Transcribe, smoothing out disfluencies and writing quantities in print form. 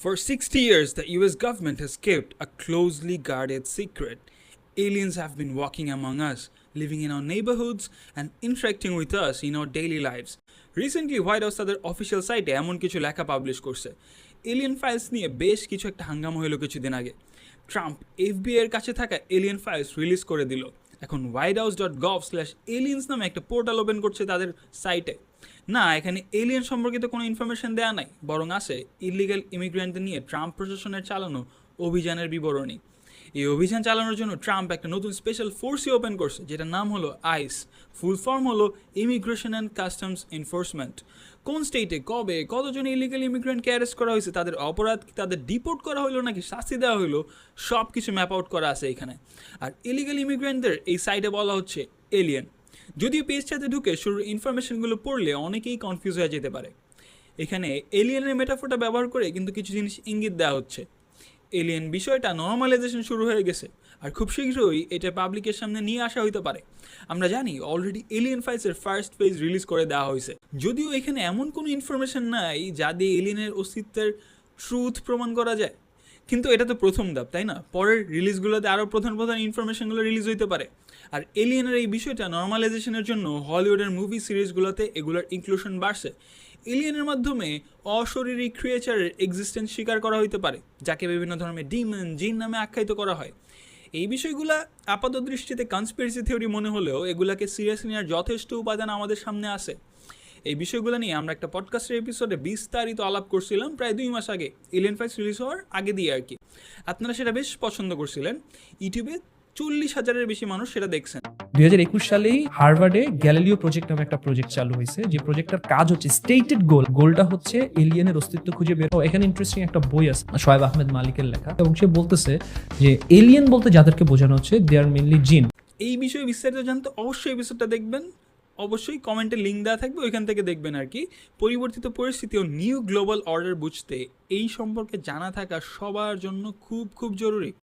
For 60 years, the US government has kept a closely guarded secret. Aliens have been walking among us, living in our neighborhoods, and interacting with us in our daily lives. Recently, white house তাদের official সাইটে এমন কিছু লেখা publish করছে। Alien files নিয়ে বেশ কিছু একটা হাঙ্গামা হলো কিছুদিন আগে। ট্রাম্প এফবিআই এর কাছে থাকা এলিয়েন ফাইলস রিলিজ করে দিল। এখন whitehouse.gov/aliens নামে একটা পোর্টাল ওপেন করছে তাদের সাইটে। না, এখানে এলিয়েন সম্পর্কিত কোনো ইনফরমেশন দেওয়া নাই, বরং আছে ইলিগাল ইমিগ্রেন্টদের নিয়ে ট্রাম্প প্রশাসনের চালানো অভিযানের বিবরণী। এই অভিযান চালানোর জন্য ট্রাম্প একটা নতুন স্পেশাল ফোর্সই ওপেন করছে, যেটার নাম হলো আইস। ফুল ফর্ম হলো ইমিগ্রেশন অ্যান্ড কাস্টমস এনফোর্সমেন্ট। কোন স্টেটে কবে কতজন ইলিগাল ইমিগ্রেন্টকে অ্যারেস্ট করা হয়েছে, তাদের অপরাধ কি, তাদের ডিপোর্ট করা হলো নাকি শাস্তি দেওয়া হলো, সব কিছু ম্যাপ আউট করা আছে এখানে। আর ইলিগাল ইমিগ্রেন্টদের এই সাইটে বলা হচ্ছে এলিয়েন। যদিও পেজটাতে ঢুকে শুরুর ইনফরমেশনগুলো পড়লে অনেকেই কনফিউজ হয়ে যেতে পারে। এখানে এলিয়েনের মেটাফোরটা ব্যবহার করে কিন্তু কিছু জিনিস ইঙ্গিত দেওয়া হচ্ছে। এলিয়েন বিষয়টা নর্মালাইজেশন শুরু হয়ে গেছে, আর খুব শীঘ্রই এটা পাবলিকের সামনে নিয়ে আসা হইতে পারে। আমরা জানি অলরেডি এলিয়েন ফাইলসের ফার্স্ট পেজ রিলিজ করে দেওয়া হয়েছে। যদিও এখানে এমন কোনো ইনফরমেশন নাই যা দিয়ে এলিয়েনের অস্তিত্বের ট্রুথ প্রমাণ করা যায়, কিন্তু এটা তো প্রথম ধাপ, তাই না? পরের রিলিজগুলোতে আরও প্রধান ইনফরমেশনগুলো রিলিজ হইতে পারে। আর এলিয়েনের এই বিষয়টা নর্মালাইজেশনের জন্য হলিউডের মুভি সিরিজগুলোতে এগুলোর ইনক্লুশন বাড়ছে। এলিয়েনের মাধ্যমে অশরীরী ক্রিয়েচারের এক্সিস্টেন্স স্বীকার করা হইতে পারে, যাকে বিভিন্ন ধরনের ডিমন, জিন নামে আখ্যায়িত করা হয়। এই বিষয়গুলো আপাত দৃষ্টিতে কনস্পিরেসি থিওরি মনে হলেও এগুলাকে সিরিয়াসলি নেওয়ার যথেষ্ট উপাদান আমাদের সামনে আছে। এই বিষয়গুলো নিয়ে আমরা একটা পডকাস্টের এপিসোডে বিস্তারিত আলাপ করছিলাম প্রায় 2 মাস আগে, এলিয়েন ফাইলস রিলিজ হওয়ার আগে দিয়ে আর কি। আপনারা সেটা বেশ পছন্দ করছিলেন। ইউটিউবে 40,000-এর বেশি মানুষ সেটা দেখছেন। 2021 সালেই হার্ভার্ডে গ্যালিলিও প্রজেক্ট নামে একটা প্রজেক্ট চালু হয়েছে, যে প্রজেক্টটার কাজ হচ্ছে স্টেটেড গোলটা হচ্ছে এলিয়েনের অস্তিত্ব খুঁজে বের করা। এখানে ইন্টারেস্টিং একটা বই আছে শোয়েব আহমেদ মালিকের লেখা, এবং সে বলতেছে যে এলিয়েন বলতে যাদেরকে বোঝানো হচ্ছে দে আর মেইনলি জিন। এই বিষয়ে বিস্তারিত জানতে অবশ্যই এপিসোডটা দেখবেন। অবশ্যই কমেন্টে লিঙ্ক দেওয়া থাকবে, ওইখান থেকে দেখবেন আর কি। পরিবর্তিত পরিস্থিতি ও নিউ গ্লোবাল অর্ডার বুঝতে এই সম্পর্কে জানা থাকা সবার জন্য খুব খুব জরুরি।